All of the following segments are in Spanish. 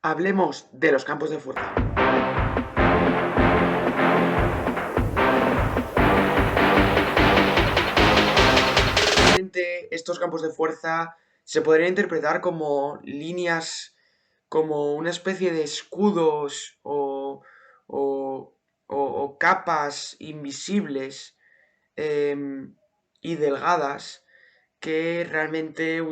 Hablemos de los campos de fuerza. Realmente estos campos de fuerza se podrían interpretar como líneas, como una especie de escudos o- o capas invisibles y delgadas que realmente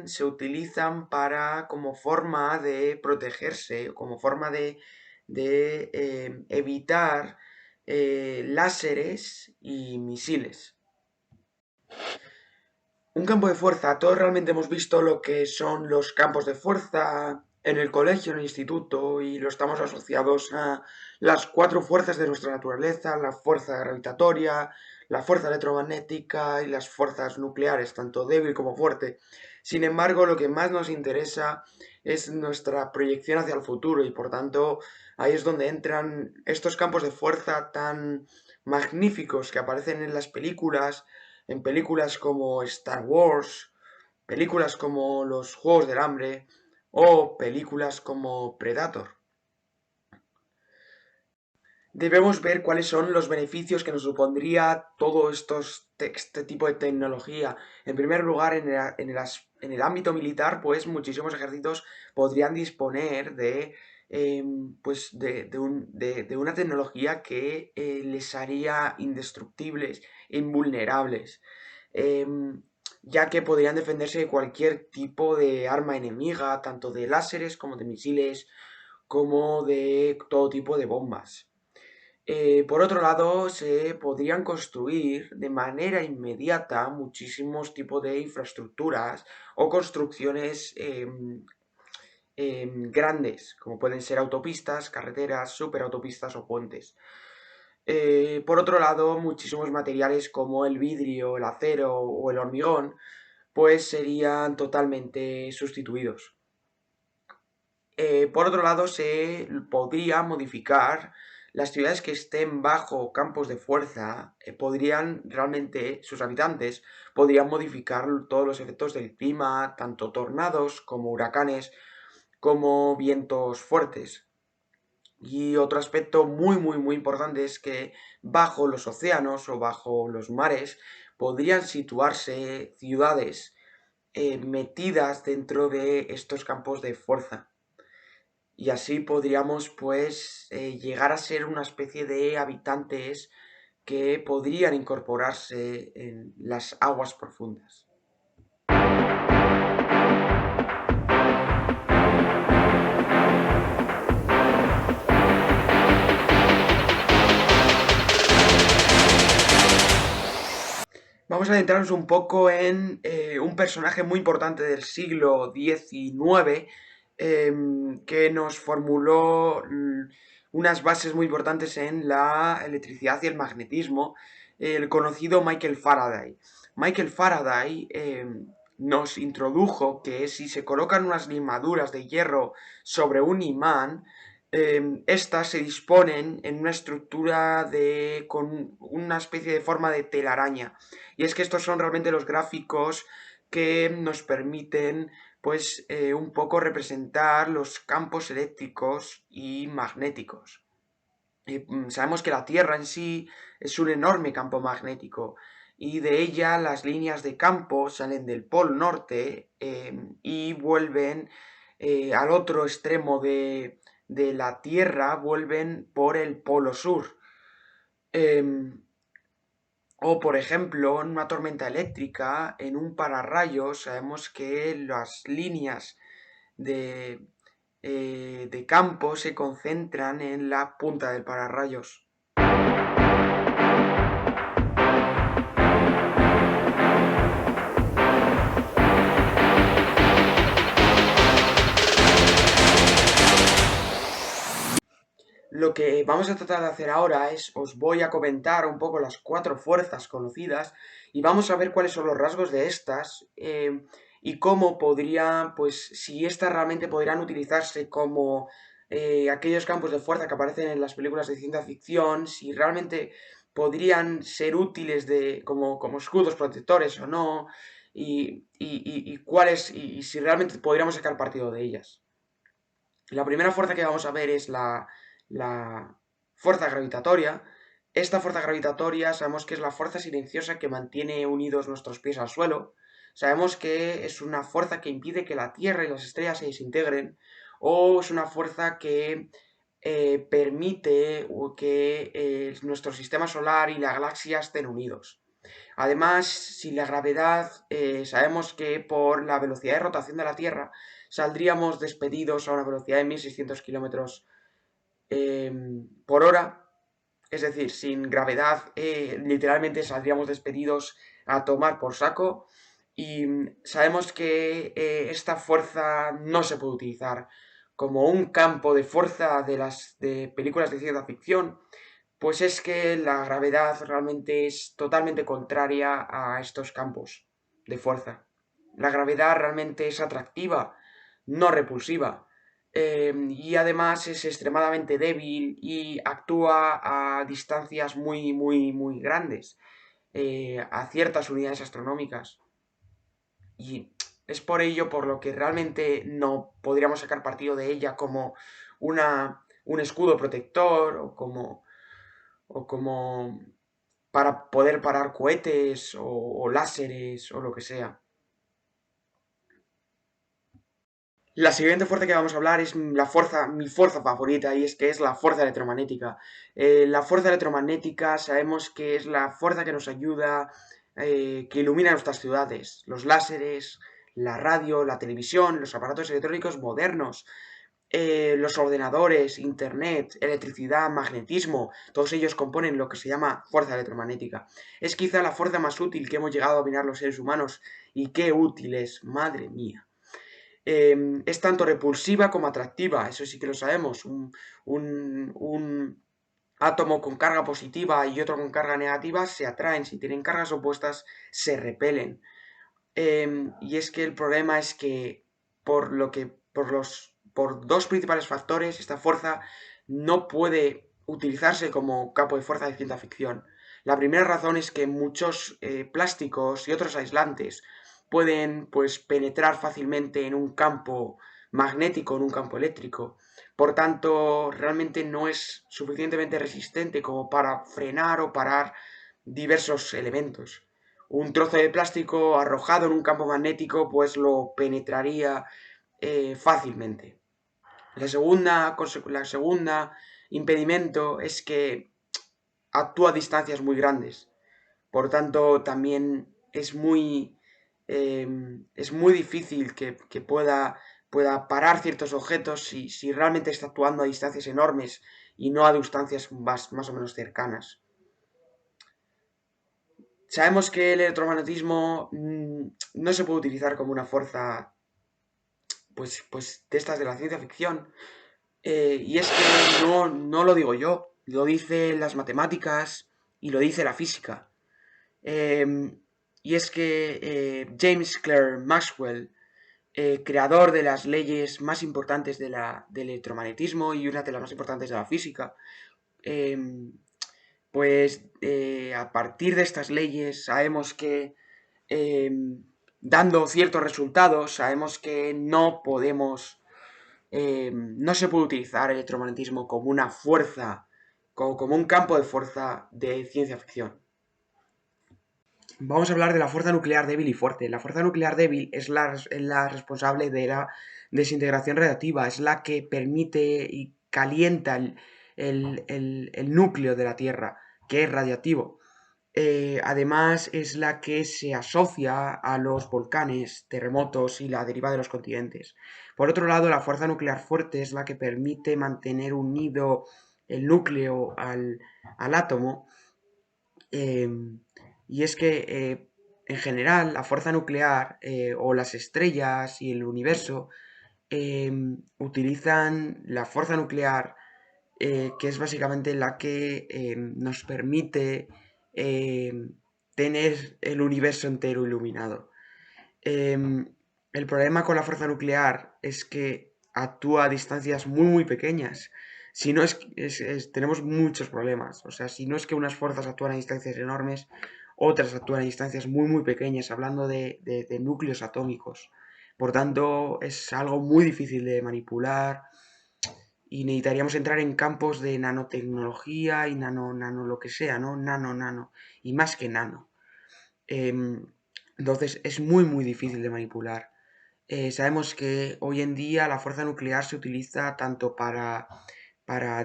se utilizan para como forma de protegerse, como forma de evitar láseres y misiles. Un campo de fuerza, todos realmente hemos visto lo que son los campos de fuerza en el colegio, en el instituto, y lo estamos asociados a las cuatro fuerzas de nuestra naturaleza: la fuerza gravitatoria, la fuerza electromagnética y las fuerzas nucleares, tanto débil como fuerte. Sin embargo, lo que más nos interesa es nuestra proyección hacia el futuro, y por tanto ahí es donde entran estos campos de fuerza tan magníficos que aparecen en las películas, en películas como Star Wars, películas como Los Juegos del Hambre o películas como Predator. Debemos ver cuáles son los beneficios que nos supondría todo este tipo de tecnología. En primer lugar, en el ámbito militar, pues muchísimos ejércitos podrían disponer de una tecnología que les haría indestructibles, invulnerables, em, ya que podrían defenderse de cualquier tipo de arma enemiga, tanto de láseres como de misiles, como de todo tipo de bombas. Por otro lado, se podrían construir de manera inmediata muchísimos tipos de infraestructuras o construcciones grandes, como pueden ser autopistas, carreteras, superautopistas o puentes. Por otro lado, muchísimos materiales como el vidrio, el acero o el hormigón, pues serían totalmente sustituidos. Por otro lado, se podría modificar las ciudades que estén bajo campos de fuerza, podrían realmente, sus habitantes, podrían modificar todos los efectos del clima, tanto tornados como huracanes, como vientos fuertes. Y otro aspecto muy importante es que bajo los océanos o bajo los mares podrían situarse ciudades metidas dentro de estos campos de fuerza. Y así podríamos, pues, llegar a ser una especie de habitantes que podrían incorporarse en las aguas profundas. Vamos a adentrarnos un poco en un personaje muy importante del siglo XIX, que nos formuló unas bases muy importantes en la electricidad y el magnetismo, el conocido Michael Faraday. Michael Faraday nos introdujo que si se colocan unas limaduras de hierro sobre un imán, estas se disponen en una estructura con una especie de forma de telaraña. Y es que estos son realmente los gráficos que nos permiten, pues, un poco representar los campos eléctricos y magnéticos. Sabemos que la Tierra en sí es un enorme campo magnético, y de ella las líneas de campo salen del polo norte y vuelven al otro extremo de la Tierra, vuelven por el polo sur. Em, o, por ejemplo, en una tormenta eléctrica, en un pararrayos, sabemos que las líneas de, de campo se concentran en la punta del pararrayos. Lo que vamos a tratar de hacer ahora es, os voy a comentar un poco las cuatro fuerzas conocidas y vamos a ver cuáles son los rasgos de estas y cómo podrían, pues, si estas realmente podrían utilizarse como aquellos campos de fuerza que aparecen en las películas de ciencia ficción, si realmente podrían ser útiles como escudos protectores o no, y cuáles, y si realmente podríamos sacar partido de ellas. La primera fuerza que vamos a ver es la fuerza gravitatoria. Esta fuerza gravitatoria sabemos que es la fuerza silenciosa que mantiene unidos nuestros pies al suelo. Sabemos que es una fuerza que impide que la Tierra y las estrellas se desintegren, o es una fuerza que permite que nuestro sistema solar y la galaxia estén unidos. Además, si la gravedad, sabemos que por la velocidad de rotación de la Tierra saldríamos despedidos a una velocidad de 1600 kilómetros por hora, es decir, sin gravedad, literalmente saldríamos despedidos a tomar por saco. Y sabemos que esta fuerza no se puede utilizar como un campo de fuerza de las de películas de ciencia ficción, pues es que la gravedad realmente es totalmente contraria a estos campos de fuerza. La gravedad realmente es atractiva, no repulsiva. Y además es extremadamente débil y actúa a distancias muy, muy, muy grandes, a ciertas unidades astronómicas. Y es por ello por lo que realmente no podríamos sacar partido de ella como un escudo protector o como para poder parar cohetes o láseres o lo que sea. La siguiente fuerza que vamos a hablar es mi fuerza favorita, y es que es la fuerza electromagnética. La fuerza electromagnética sabemos que es la fuerza que nos ayuda, que ilumina nuestras ciudades. Los láseres, la radio, la televisión, los aparatos electrónicos modernos, los ordenadores, internet, electricidad, magnetismo, todos ellos componen lo que se llama fuerza electromagnética. Es quizá la fuerza más útil que hemos llegado a dominar los seres humanos, y qué útil es, madre mía. Es tanto repulsiva como atractiva, eso sí que lo sabemos. Un átomo con carga positiva y otro con carga negativa se atraen, si tienen cargas opuestas se repelen. Y es que el problema es que por dos principales factores, esta fuerza no puede utilizarse como campo de fuerza de ciencia ficción. La primera razón es que muchos plásticos y otros aislantes pueden, pues, penetrar fácilmente en un campo magnético, en un campo eléctrico. Por tanto, realmente no es suficientemente resistente como para frenar o parar diversos elementos. Un trozo de plástico arrojado en un campo magnético pues lo penetraría fácilmente. La segunda impedimento es que actúa a distancias muy grandes. Por tanto, también es muy difícil que pueda parar ciertos objetos si realmente está actuando a distancias enormes y no a distancias más o menos cercanas. Sabemos que el electromagnetismo no se puede utilizar como una fuerza, pues de estas de la ciencia ficción. Y es que no lo digo yo, lo dicen las matemáticas y lo dice la física. Y es que James Clerk Maxwell, creador de las leyes más importantes del electromagnetismo y una de las más importantes de la física, pues a partir de estas leyes sabemos que, eh, dando ciertos resultados, sabemos que no se puede utilizar el electromagnetismo como una fuerza, como un campo de fuerza de ciencia ficción. Vamos a hablar de la fuerza nuclear débil y fuerte. La fuerza nuclear débil es la responsable de la desintegración radiactiva, es la que permite y calienta el núcleo de la Tierra, que es radiactivo. Además, es la que se asocia a los volcanes, terremotos y la deriva de los continentes. Por otro lado, la fuerza nuclear fuerte es la que permite mantener unido el núcleo al átomo. eh, y es que, en general, la fuerza nuclear, o las estrellas y el universo eh, utilizan la fuerza nuclear, que es básicamente la que nos permite eh, tener el universo entero iluminado. El problema con la fuerza nuclear es que actúa a distancias muy muy pequeñas. Si no tenemos muchos problemas. O sea, si no es que unas fuerzas actúan a distancias enormes, otras actúan a distancias muy muy pequeñas, hablando de núcleos atómicos. Por tanto, es algo muy difícil de manipular y necesitaríamos entrar en campos de nanotecnología y nano lo que sea, ¿no? Nano, y más que nano. Em, entonces es muy difícil de manipular. Sabemos que hoy en día la fuerza nuclear se utiliza tanto para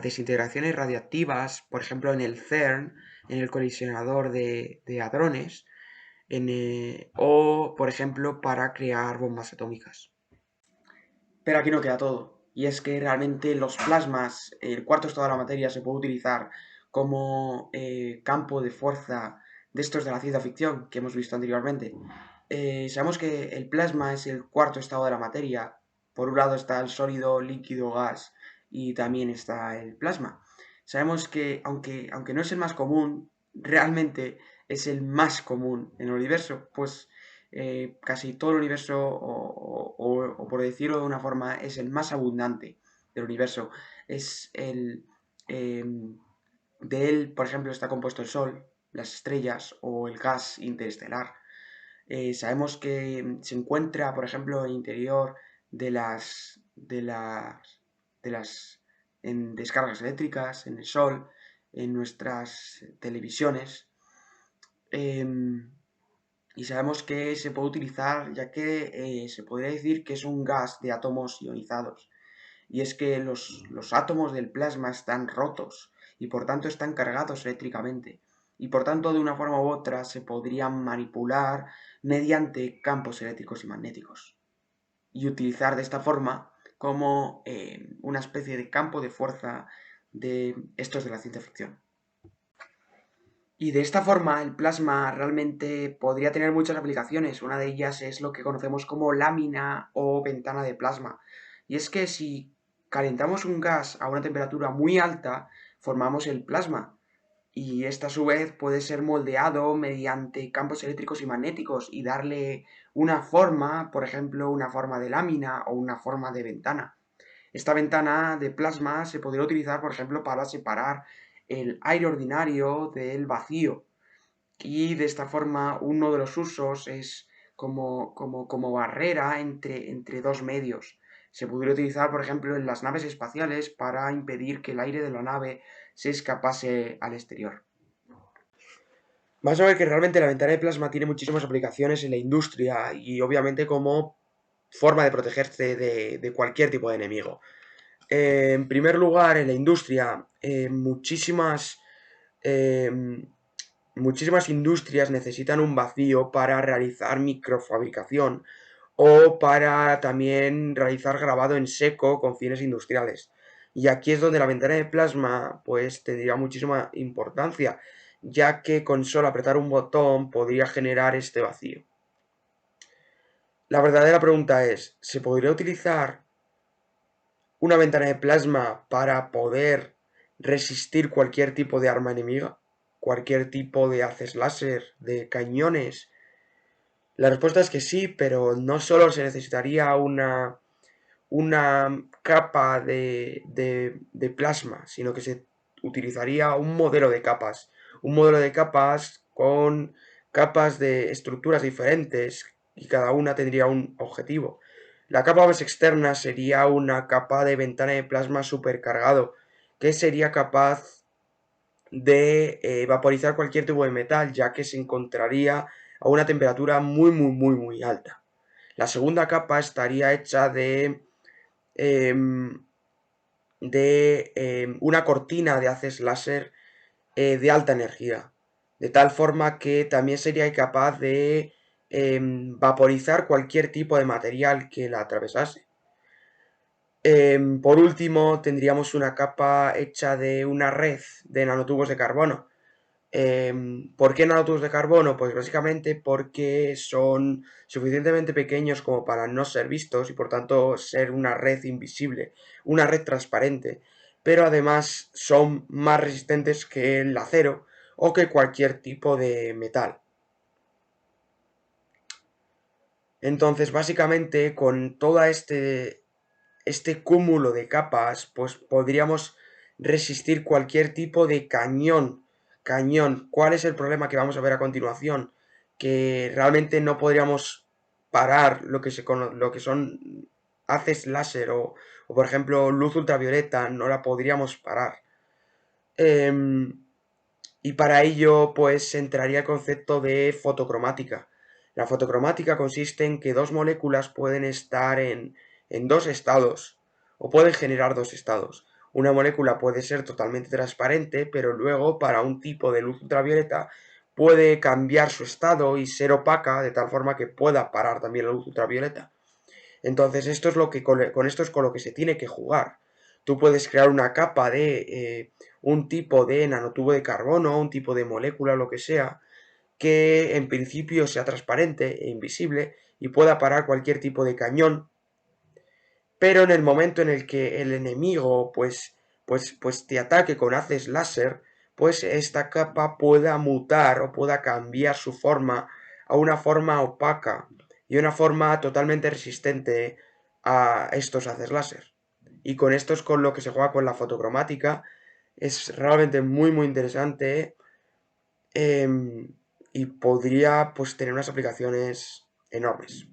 desintegraciones radiactivas, por ejemplo en el CERN, en el colisionador de hadrones, o por ejemplo para crear bombas atómicas. Pero aquí no queda todo. Y es que realmente los plasmas, el cuarto estado de la materia, se puede utilizar como campo de fuerza de estos de la ciencia ficción que hemos visto anteriormente. Sabemos que el plasma es el cuarto estado de la materia. Por un lado está el sólido, líquido, gas y también está el plasma. Sabemos que aunque no es el más común, realmente es el más común en el universo, pues casi todo el universo, o por decirlo de una forma, es el más abundante del universo. Es el... eh, de él, por ejemplo, está compuesto el Sol, las estrellas o el gas interestelar. Sabemos que se encuentra, por ejemplo, en el interior de las en descargas eléctricas, en el Sol, en nuestras televisiones. Y sabemos que se puede utilizar, ya que se podría decir que es un gas de átomos ionizados. Y es que los átomos del plasma están rotos y por tanto están cargados eléctricamente. Y por tanto, de una forma u otra, se podrían manipular mediante campos eléctricos y magnéticos. Y utilizar de esta forma como una especie de campo de fuerza de estos de la ciencia ficción. Y de esta forma el plasma realmente podría tener muchas aplicaciones. Una de ellas es lo que conocemos como lámina o ventana de plasma. Y es que si calentamos un gas a una temperatura muy alta, formamos el plasma. Y este a su vez puede ser moldeado mediante campos eléctricos y magnéticos y darle una forma, por ejemplo, una forma de lámina o una forma de ventana. Esta ventana de plasma se podría utilizar, por ejemplo, para separar el aire ordinario del vacío. Y de esta forma, uno de los usos es como barrera entre dos medios. Se podría utilizar, por ejemplo, en las naves espaciales para impedir que el aire de la nave se escapase al exterior. Vas a ver que realmente la ventana de plasma tiene muchísimas aplicaciones en la industria y obviamente como forma de protegerse de cualquier tipo de enemigo. En primer lugar, en la industria, eh, muchísimas industrias necesitan un vacío para realizar microfabricación o para también realizar grabado en seco con fines industriales. Y aquí es donde la ventana de plasma pues tendría muchísima importancia, ya que con solo apretar un botón podría generar este vacío. La verdadera pregunta es, ¿se podría utilizar una ventana de plasma para poder resistir cualquier tipo de arma enemiga? ¿Cualquier tipo de haces láser, de cañones? La respuesta es que sí, pero no solo se necesitaría una capa de plasma, sino que se utilizaría un modelo de capas. Un modelo de capas con capas de estructuras diferentes y cada una tendría un objetivo. La capa más externa sería una capa de ventana de plasma supercargado, que sería capaz de vaporizar cualquier tipo de metal, ya que se encontraría a una temperatura muy alta. La segunda capa estaría hecha em, de una cortina de haces láser de alta energía, de tal forma que también sería capaz de vaporizar cualquier tipo de material que la atravesase. Por último, tendríamos una capa hecha de una red de nanotubos de carbono. ¿Por qué nanotubos de carbono? Pues básicamente porque son suficientemente pequeños como para no ser vistos y por tanto ser una red invisible, una red transparente, pero además son más resistentes que el acero o que cualquier tipo de metal. Entonces, básicamente, con todo este cúmulo de capas, pues podríamos resistir cualquier tipo de cañón. Cañón. ¿Cuál es el problema que vamos a ver a continuación? Que realmente no podríamos parar lo que son haces láser o, por ejemplo, luz ultravioleta, no la podríamos parar. Y para ello, pues, entraría el concepto de fotocromática. La fotocromática consiste en que dos moléculas pueden estar en dos estados, o pueden generar dos estados. Una molécula puede ser totalmente transparente, pero luego, para un tipo de luz ultravioleta, puede cambiar su estado y ser opaca, de tal forma que pueda parar también la luz ultravioleta. Entonces, esto es lo que con esto es con lo que se tiene que jugar. Tú puedes crear una capa de un tipo de nanotubo de carbono, un tipo de molécula, lo que sea, que en principio sea transparente e invisible y pueda parar cualquier tipo de cañón, pero en el momento en el que el enemigo pues te ataque con haces láser, pues esta capa pueda mutar o pueda cambiar su forma a una forma opaca y una forma totalmente resistente a estos haces láser. Y con esto es con lo que se juega con la fotocromática. Es realmente muy interesante, y podría pues tener unas aplicaciones enormes.